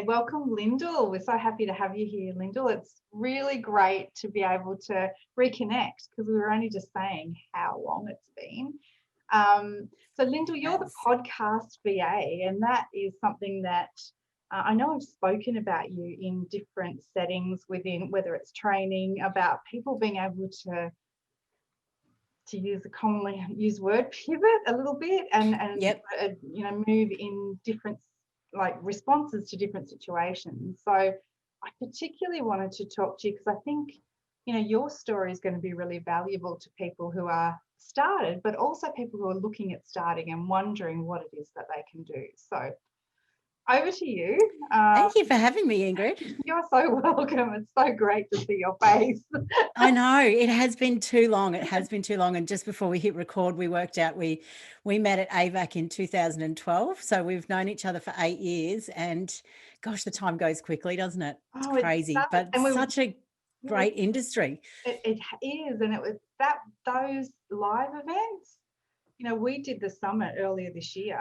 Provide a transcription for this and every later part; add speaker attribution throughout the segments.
Speaker 1: welcome, Lyndal. We're so happy to have you here, Lyndal. It's really great to be able to reconnect because we were only just saying how long it's been. So, Lyndal, you're the podcast VA, and that is something that I know I've spoken about you in different settings within, whether it's training, about people being able to use a commonly used word, pivot a little bit and move in different responses to different situations. So I particularly wanted to talk to you because I think your story is going to be really valuable to people who are started, but also people who are looking at starting and wondering what it is that they can do. So over to you.
Speaker 2: Thank you for having me, Ingrid.
Speaker 1: You're so welcome. It's so great to see your face.
Speaker 2: I know, it has been too long. It has been too long. And just before we hit record, we worked out we met at AVAC in 2012. So we've known each other for 8 years. And gosh, the time goes quickly, doesn't it? It's crazy, but such a great industry.
Speaker 1: It is. And it was those live events, we did the summit earlier this year.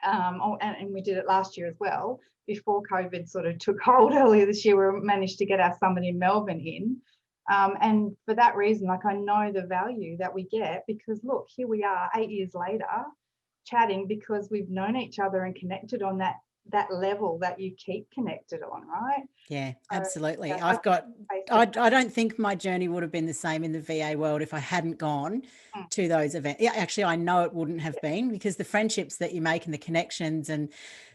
Speaker 1: And we did it last year as well. Before COVID sort of took hold earlier this year, we managed to get our summit in Melbourne in. And for that reason, I know the value that we get because, look, here we are 8 years later chatting because we've known each other and connected on that level that you keep connected on, right?
Speaker 2: Yeah, absolutely. I don't think my journey would have been the same in the VA world if I hadn't gone to those events. Yeah, actually, I know it wouldn't have been because the friendships that you make and the connections, and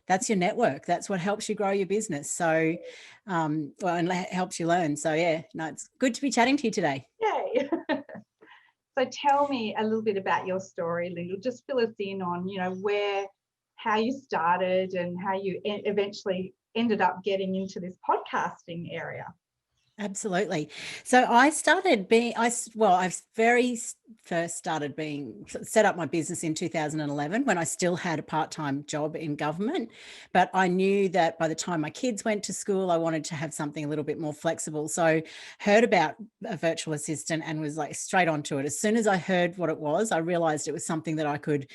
Speaker 2: that's your network. That's what helps you grow your business. So, and helps you learn. So yeah, no, it's good to be chatting to you today.
Speaker 1: Yay. So tell me a little bit about your story, Lyndal. Just fill us in on, how you started and how you eventually ended up getting into this podcasting area.
Speaker 2: Absolutely. So I started set up my business in 2011 when I still had a part-time job in government, but I knew that by the time my kids went to school, I wanted to have something a little bit more flexible. So heard about a virtual assistant and was like straight onto it. As soon as I heard what it was, I realized it was something that I could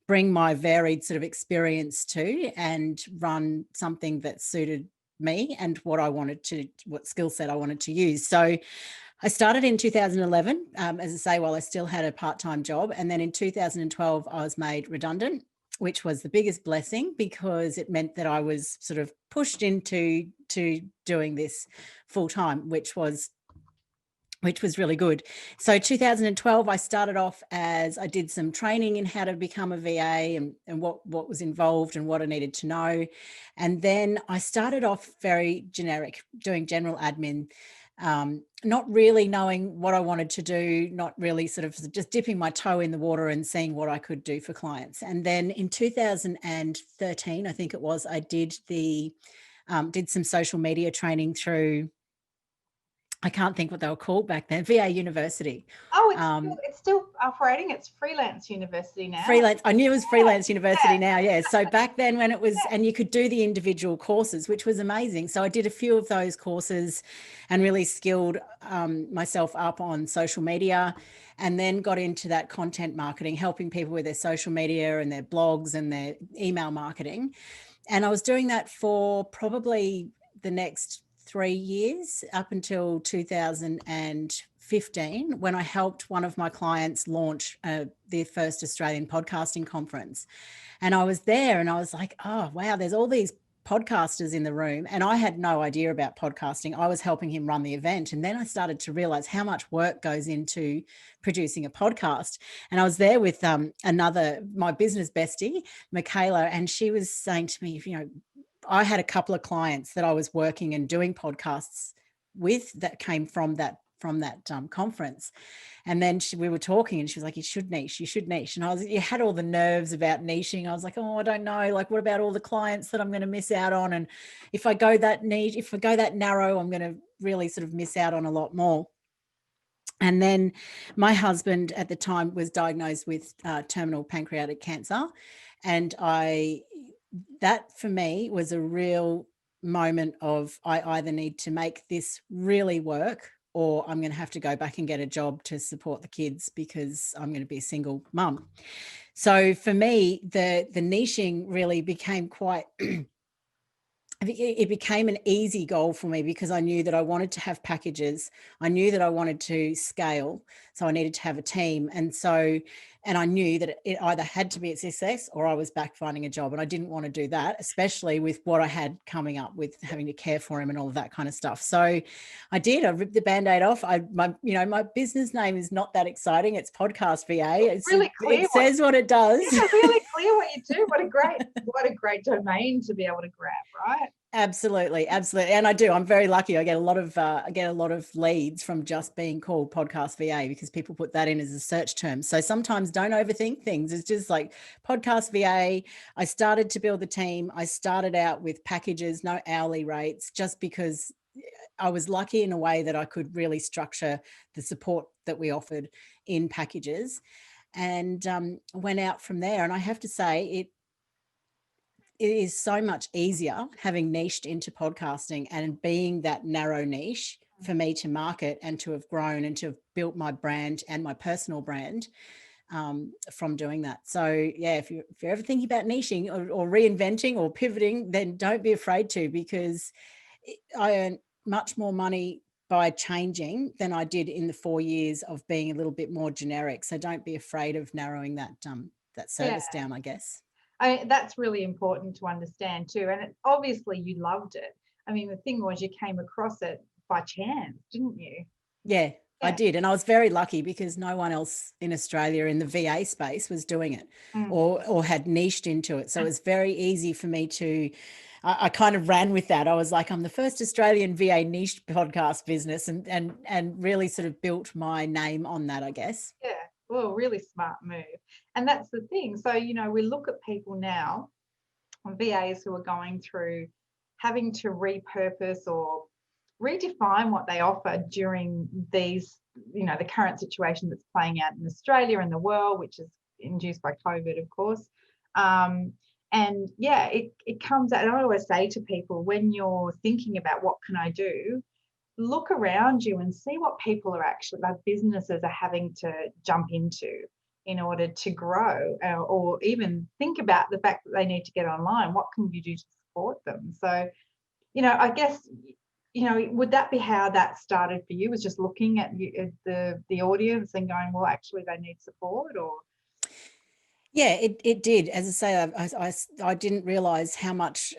Speaker 2: bring my varied sort of experience to and run something that suited me and what skill set I wanted to use. So I started in 2011, as I say, while I still had a part-time job. And then in 2012, I was made redundant, which was the biggest blessing because it meant that I was sort of pushed into doing this full-time, which was really good. So 2012, I started off as I did some training in how to become a VA and what was involved and what I needed to know. And then I started off very generic, doing general admin, not really knowing what I wanted to do, not really sort of just dipping my toe in the water and seeing what I could do for clients. And then in 2013, I think it was, I did some social media training through, I can't think what they were called back then, VA University.
Speaker 1: Oh, it's still operating. It's Freelance University now.
Speaker 2: Freelance. I knew it was Freelance University now, yeah. So back then when it was, and you could do the individual courses, which was amazing. So I did a few of those courses and really skilled myself up on social media, and then got into that content marketing, helping people with their social media and their blogs and their email marketing. And I was doing that for probably the next 3 years up until 2015 when I helped one of my clients launch their first Australian podcasting conference. And I was there and I was like, oh, wow, there's all these podcasters in the room. And I had no idea about podcasting. I was helping him run the event. And then I started to realize how much work goes into producing a podcast. And I was there with my business bestie, Michaela, and she was saying to me, I had a couple of clients that I was working and doing podcasts with that came from that conference. And then we were talking and she was like, you should niche. And you had all the nerves about niching. I was like, oh, I don't know. Like, what about all the clients that I'm going to miss out on? And if I go that niche, if I go that narrow, I'm going to really sort of miss out on a lot more. And then my husband at the time was diagnosed with terminal pancreatic cancer. And that for me was a real moment of I either need to make this really work or I'm going to have to go back and get a job to support the kids because I'm going to be a single mum. So for me, the niching really became quite I think it became an easy goal for me because I knew that I wanted to have packages. I knew that I wanted to scale. So I needed to have a team. And I knew that it either had to be a success or I was back finding a job. And I didn't want to do that, especially with what I had coming up with having to care for him and all of that kind of stuff. So I did. I ripped the Band-Aid off. My business name is not that exciting. It's Podcast VA.
Speaker 1: Really clear.
Speaker 2: It says what it does.
Speaker 1: Yeah, really clear what you do. What a great domain to be able to grab, right?
Speaker 2: Absolutely. And I do. I'm very lucky. I get a lot of leads from just being called Podcast VA because people put that in as a search term. So sometimes don't overthink things. It's just like Podcast VA. I started to build the team. I started out with packages, no hourly rates, just because I was lucky in a way that I could really structure the support that we offered in packages, and went out from there. And I have to say, it is so much easier having niched into podcasting and being that narrow niche for me to market and to have grown and to have built my brand and my personal brand from doing that. So yeah, if you're ever thinking about niching or reinventing or pivoting, then don't be afraid to, because I earned much more money by changing than I did in the 4 years of being a little bit more generic. So don't be afraid of narrowing that service down, I guess.
Speaker 1: That's really important to understand too. And obviously you loved it. I mean, the thing was you came across it by chance, didn't you?
Speaker 2: Yeah, I did. And I was very lucky because no one else in Australia in the VA space was doing it or had niched into it. So it was very easy for me to, I kind of ran with that. I was like, I'm the first Australian VA niche podcast business, and really sort of built my name on that, I guess.
Speaker 1: Yeah. Well, really smart move. And that's the thing. So, we look at people now, VAs who are going through having to repurpose or redefine what they offer during these, the current situation that's playing out in Australia and the world, which is induced by COVID, of course. And yeah, it comes out. And I always say to people, when you're thinking about what can I do, look around you and see what people are actually, like businesses are having to jump into in order to grow, or even think about the fact that they need to get online. What can you do to support them? So, I guess, would that be how that started for you? Was just looking at the audience and going, well, actually they need support? Or
Speaker 2: yeah, it did. As I say, I didn't realize how much,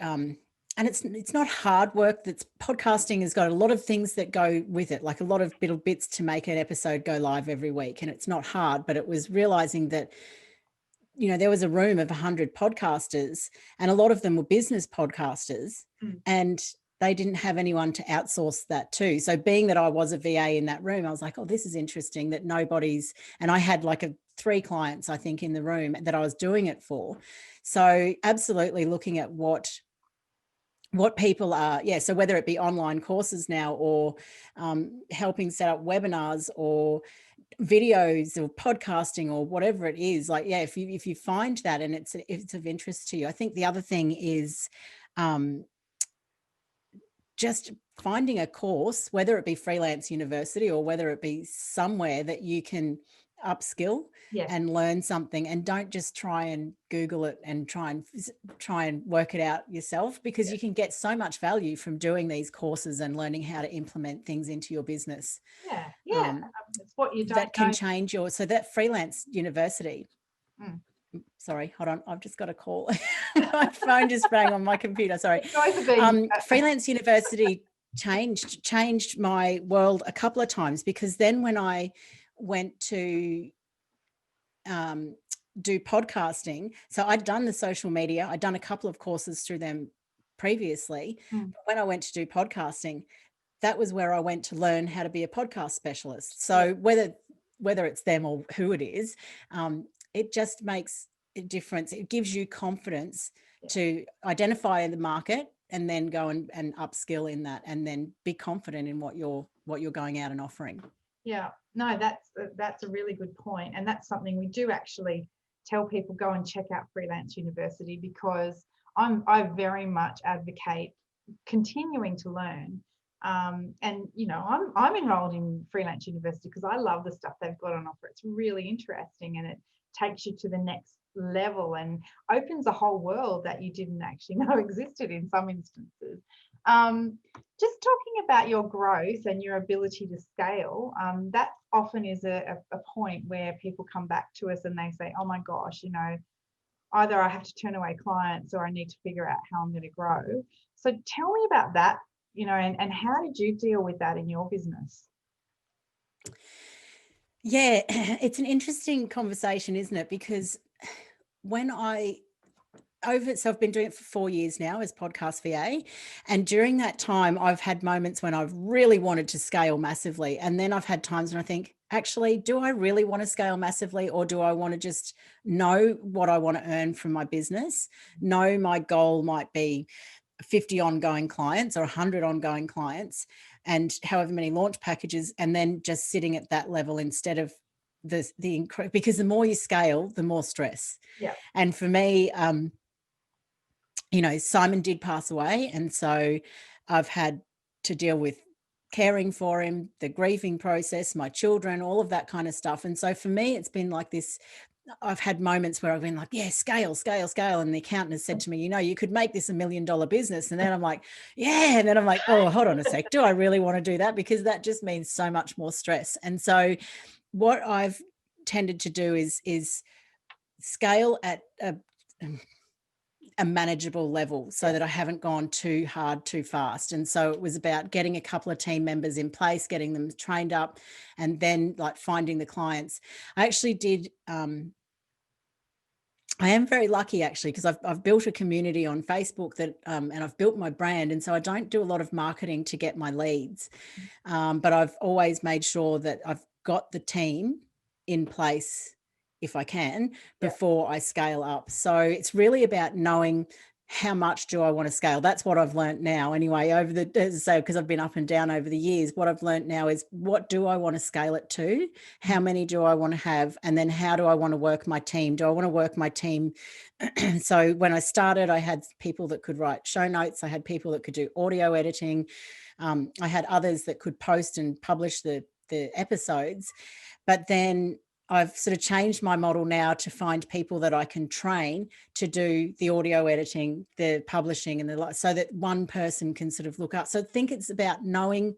Speaker 2: and it's not hard work. That's podcasting has got a lot of things that go with it, like a lot of little bits to make an episode go live every week, and it's not hard. But it was realizing that there was a room of 100 podcasters, and a lot of them were business podcasters, and they didn't have anyone to outsource that to. So being that I was a VA in that room, I was like, oh, this is interesting that nobody's, and I had like 3 clients, I think, in the room that I was doing it for. So absolutely looking at what people are, so whether it be online courses now or helping set up webinars or videos or podcasting or whatever it is, like, if you find that and it's of interest to you. I think the other thing is just finding a course, whether it be Freelance University or whether it be somewhere that you can upskill and learn something, and don't just try and Google it and try and work it out yourself, because you can get so much value from doing these courses and learning how to implement things into your business.
Speaker 1: It's what you don't
Speaker 2: that can change so that Freelance University. Sorry, hold on. I've just got a call. My phone just rang on my computer. Sorry. Freelance University changed my world a couple of times, because then when I went to do podcasting, so I'd done the social media, I'd done a couple of courses through them previously. But when I went to do podcasting, that was where I went to learn how to be a podcast specialist. So whether it's them or who it is, it just makes a difference. It gives you confidence to identify the market and then go and upskill in that, and then be confident in what you're going out and offering.
Speaker 1: Yeah, no, that's a really good point. And that's something we do actually tell people, go and check out Freelance University, because I very much advocate continuing to learn. And I'm enrolled in Freelance University because I love the stuff they've got on offer. It's really interesting, and it takes you to the next level and opens a whole world that you didn't actually know existed in some instances. Just talking about your growth and your ability to scale, that often is a point where people come back to us and they say, oh my gosh, you know, either I have to turn away clients or I need to figure out how I'm going to grow. So tell me about that, you know, and how did you deal with that in your business?
Speaker 2: Yeah, it's an interesting conversation, isn't it? Because when so I've been doing it for 4 years now as podcast VA. And during that time, I've had moments when I've really wanted to scale massively. And then I've had times when I think, actually, do I really want to scale massively, or do I want to just know what I want to earn from my business? Know my goal might be 50 ongoing clients or 100 ongoing clients and however many launch packages, and then just sitting at that level instead of because the more you scale, the more stress.
Speaker 1: Yeah.
Speaker 2: And for me, you know, Simon did pass away. And so I've had to deal with caring for him, the grieving process, my children, all of that kind of stuff. And so for me, it's been like this. I've had moments where I've been like, yeah, scale, scale, scale. And the accountant has said to me, you know, you could make this $1 million business. And then I'm like, yeah. And then I'm like, oh, hold on a sec. Do I really want to do that? Because that just means so much more stress. And so what I've tended to do is scale at a manageable level so that I haven't gone too hard too fast. And so it was about getting a couple of team members in place, getting them trained up, and then like finding the clients. I actually did I am very lucky actually, because I've built a community on Facebook that and I've built my brand, and so I don't do a lot of marketing to get my leads, but I've always made sure that I've got the team in place if I can before I scale up. So it's really about knowing how much do I want to scale. That's what I've learned now anyway, over the, as I say, because I've been up and down over the years. What I've learned now is, what do I want to scale it to? How many do I want to have? And then how do I want to work my team? Do I want to work my team? So when I started, I had people that could write show notes. I had people that could do audio editing. I had others that could post and publish the episodes. But then I've sort of changed my model now to find people that I can train to do the audio editing, the publishing, and so that one person can sort of look up. So I think it's about knowing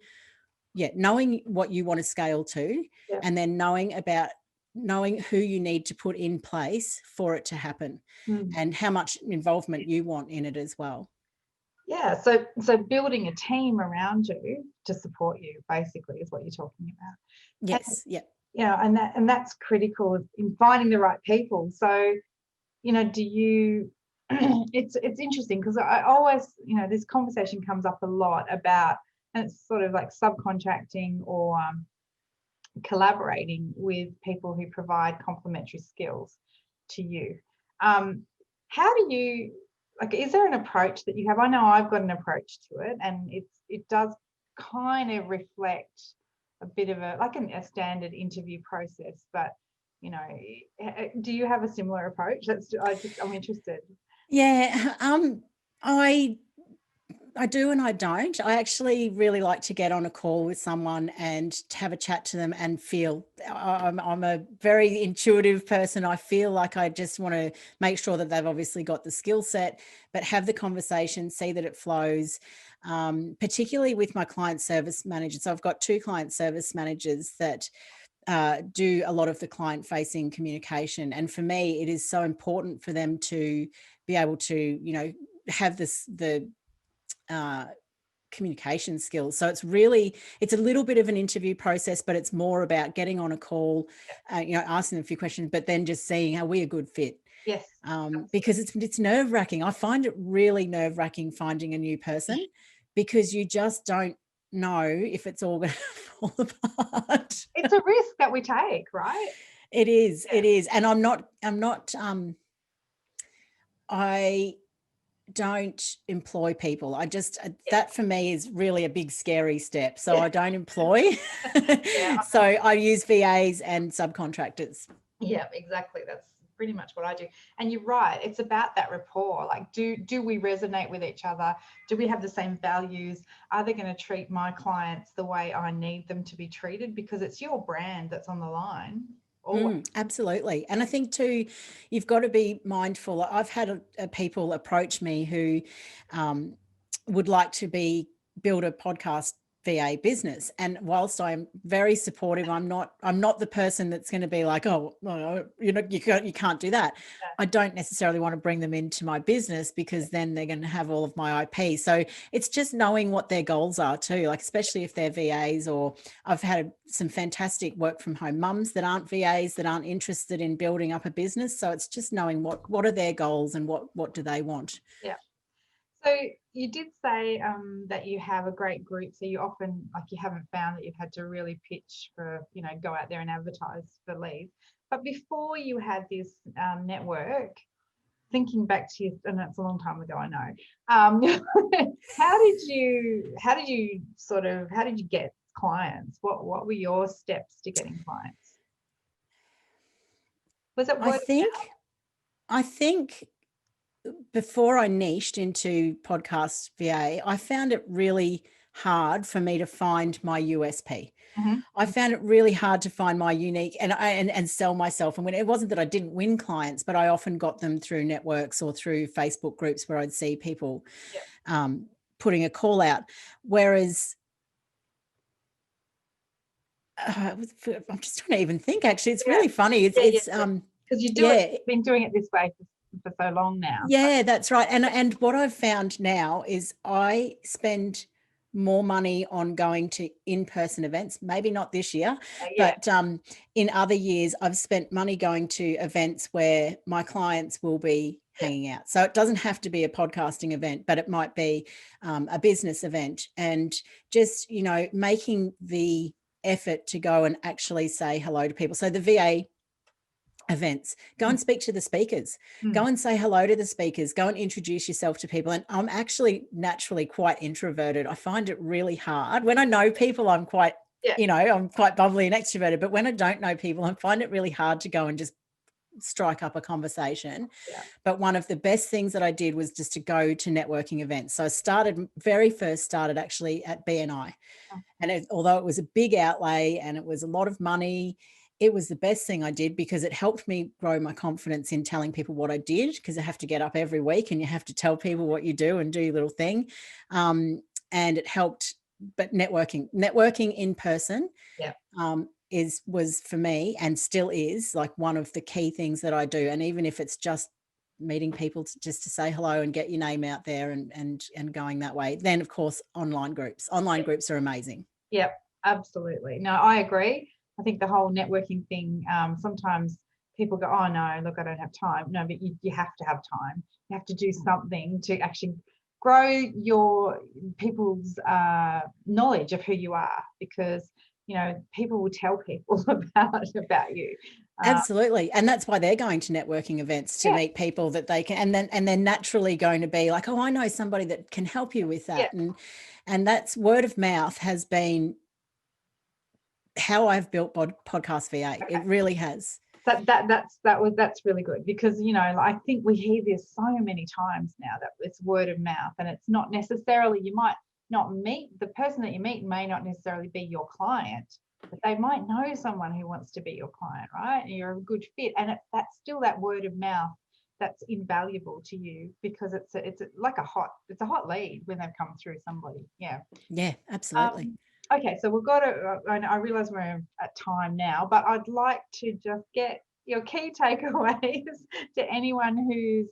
Speaker 2: what you want to scale to, and then knowing who you need to put in place for it to happen, and how much involvement you want in it as well.
Speaker 1: Yeah, so building a team around you to support you basically is what you're talking about.
Speaker 2: Yes,
Speaker 1: Yeah, and that's critical in finding the right people. So, you know, do you it's interesting because I always, you know, this conversation comes up a lot about, and it's sort of like subcontracting or collaborating with people who provide complementary skills to you. How do you, like, is there an approach that you have? I know I've got an approach to it, and it does kind of reflect a bit of a standard interview process, but you know, do you have a similar approach? I'm interested.
Speaker 2: Yeah, I do and I don't. I actually really like to get on a call with someone and to have a chat to them and feel. I'm a very intuitive person. I feel like I just want to make sure that they've obviously got the skill set, but have the conversation, see that it flows, particularly with my client service managers. So I've got 2 client service managers that do a lot of the client-facing communication. And for me, it is so important for them to be able to, you know, have the communication skills. So it's a little bit of an interview process, but it's more about getting on a call, you know, asking them a few questions, but then just seeing, are we a good fit?
Speaker 1: Yes.
Speaker 2: Because it's nerve-wracking. I find it really nerve-wracking finding a new person, because you just don't know if it's all going to fall apart.
Speaker 1: It's a risk that we take, right?
Speaker 2: It is. And I don't employ people. I just, that for me is really a big scary step. So I don't employ. So I use VAs and subcontractors.
Speaker 1: Yeah, exactly. That's pretty much what I do. And you're right. It's about that rapport. Like, do we resonate with each other? Do we have the same values? Are they going to treat my clients the way I need them to be treated? Because it's your brand that's on the line always.
Speaker 2: Absolutely. And I think too, you've got to be mindful. I've had people approach me who would like to build a podcast VA business. And whilst I'm very supportive, I'm not the person that's going to be like, oh, well, you can't do that. I don't necessarily want to bring them into my business because then they're going to have all of my IP. So it's just knowing what their goals are too, like especially if they're VAs, or I've had some fantastic work from home mums that aren't VAs, that aren't interested in building up a business. So it's just knowing what are their goals and what do they want.
Speaker 1: Yeah. So you did say that you have a great group. So you often, like, you haven't found that you've had to really pitch for, go out there and advertise for leads. But before you had this network, thinking back to you, and it's a long time ago, I know. How did you get clients? What were your steps to getting clients? Was it word of mouth?
Speaker 2: I think before I niched into podcast VA, I found it really hard for me to find my USP.
Speaker 1: Mm-hmm.
Speaker 2: I found it really hard to find my unique and sell myself. And when it wasn't that I didn't win clients, but I often got them through networks or through Facebook groups where I'd see people putting a call out. Whereas I'm just trying to even think. Actually, it's really funny. It's
Speaker 1: because you've been doing it this way for so long now.
Speaker 2: Yeah, that's right. And what I've found now is I spend more money on going to in-person events, maybe not this year, but in other years, I've spent money going to events where my clients will be hanging out. So it doesn't have to be a podcasting event, but it might be a business event, and just, making the effort to go and actually say hello to people. So the VA events, go and speak to the speakers, go and say hello to the speakers, go and introduce yourself to people. And I'm actually naturally quite introverted. I find it really hard. When I know people, I'm quite, I'm quite bubbly and extroverted, but when I don't know people, I find it really hard to go and just strike up a conversation. But one of the best things that I did was just to go to networking events. So I very first started actually at BNI. And although it was a big outlay and it was a lot of money, it was the best thing I did because it helped me grow my confidence in telling people what I did, because I have to get up every week and you have to tell people what you do and do your little thing. And it helped, but networking in person was for me, and still is, like one of the key things that I do. And even if it's just meeting people just to say hello and get your name out there and going that way, then of course online groups are amazing.
Speaker 1: Yep, absolutely. No, I agree. I think the whole networking thing, sometimes people go, oh no, look, I don't have time. No, but you have to have time. You have to do something to actually grow your people's knowledge of who you are, because people will tell people about you.
Speaker 2: Absolutely. And that's why they're going to networking events, to meet people that they can, and they're naturally going to be like, oh, I know somebody that can help you with that. And that's word of mouth has been how I've built Podcast VA. It really has.
Speaker 1: That's really good, because I think we hear this so many times now that it's word of mouth, and it's not necessarily, you might not meet the person that you meet, may not necessarily be your client, but they might know someone who wants to be your client, right? And you're a good fit, and that's still that word of mouth that's invaluable to you, because it's like a hot lead when they've come through somebody. Yeah,
Speaker 2: absolutely.
Speaker 1: Okay, so we've got to, I realise we're at time now, but I'd like to just get your key takeaways to anyone who's,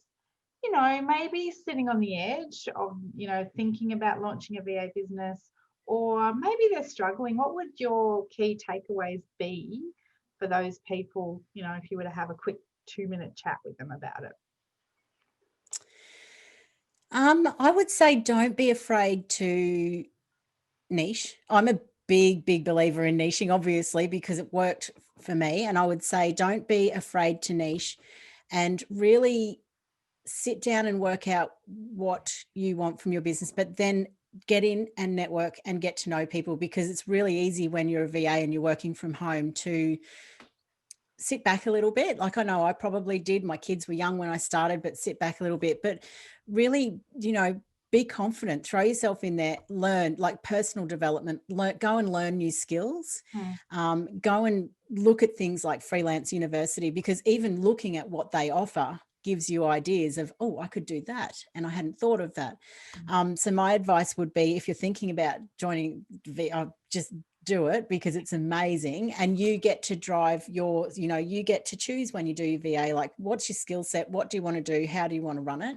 Speaker 1: maybe sitting on the edge of, thinking about launching a VA business, or maybe they're struggling. What would your key takeaways be for those people, if you were to have a quick 2-minute chat with them about it?
Speaker 2: I would say don't be afraid to niche. I'm a big believer in niching, obviously, because it worked for me. And I would say don't be afraid to niche, and really sit down and work out what you want from your business, but then get in and network and get to know people, because it's really easy when you're a VA and you're working from home to sit back a little bit. Like, I know I probably did. My kids were young when I started, but sit back a little bit. But really, be confident, throw yourself in there, learn, like personal development, go and learn new skills. Go and look at things like Freelance University, because even looking at what they offer gives you ideas of, oh, I could do that, and I hadn't thought of that. So my advice would be, if you're thinking about joining just do it, because it's amazing, and you get to drive your, you get to choose when you do your VA, like, what's your skill set, what do you want to do, how do you want to run it.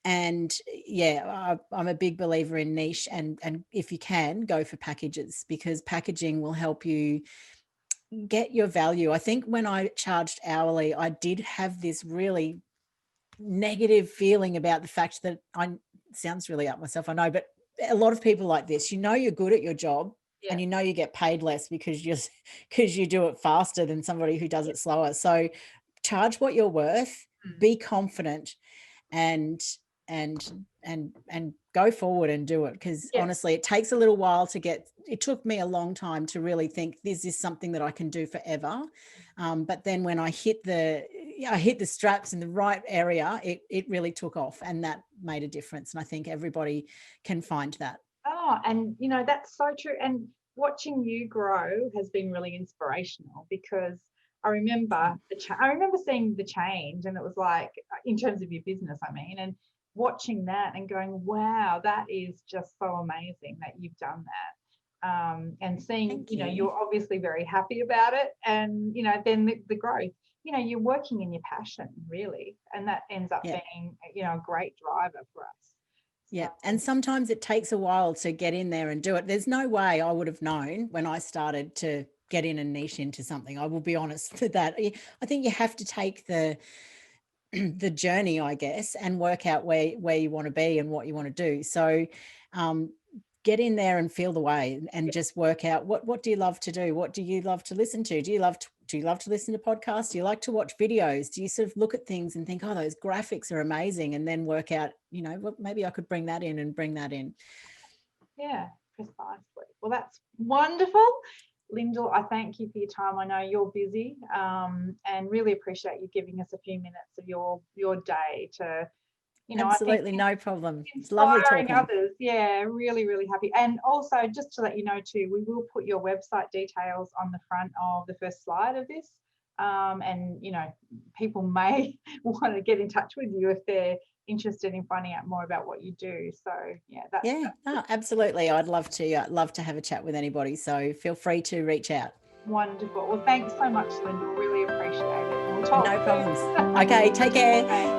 Speaker 2: And yeah, I'm a big believer in niche, and if you can, go for packages, because packaging will help you get your value. I think when I charged hourly, I did have this really negative feeling about the fact that sounds really up myself, I know, but a lot of people like this, you're good at your job, and you get paid less because you do it faster than somebody who does it slower. So charge what you're worth, be confident, and go forward and do it, because honestly, it takes a little while it took me a long time to really think this is something that I can do forever. But then when I hit the straps in the right area, it really took off, and that made a difference. And I think everybody can find that.
Speaker 1: Oh, and that's so true. And watching you grow has been really inspirational, because I remember seeing the change, and it was like, in terms of your business, I mean, and watching that and going, wow, that is just so amazing that you've done that. And seeing, you're obviously very happy about it, and then the growth. You're working in your passion, really, and that ends up being a great driver for us.
Speaker 2: Yeah. And sometimes it takes a while to get in there and do it. There's no way I would have known when I started to get in and niche into something. I will be honest with that. I think you have to take the journey, I guess, and work out where you want to be and what you want to do. So get in there and feel the way, and just work out what do you love to do? What do you love to listen to? Do you love to listen to podcasts? Do you like to watch videos? Do you sort of look at things and think, oh, those graphics are amazing, and then work out, maybe I could bring that in and bring that in. Yeah,
Speaker 1: precisely. Well, that's wonderful. Lyndal, I thank you for your time. I know you're busy, and really appreciate you giving us a few minutes of your day to,
Speaker 2: absolutely, no problem. It's lovely talking.
Speaker 1: Others. Yeah, really, really happy. And also, just to let you know too, we will put your website details on the front of the first slide of this. And people may want to get in touch with you if they're interested in finding out more about what you do. So
Speaker 2: absolutely. I'd love to have a chat with anybody. So feel free to reach out.
Speaker 1: Wonderful. Well, thanks so much, Lyndal. Really appreciate it. We'll talk
Speaker 2: no problems. Okay, take care.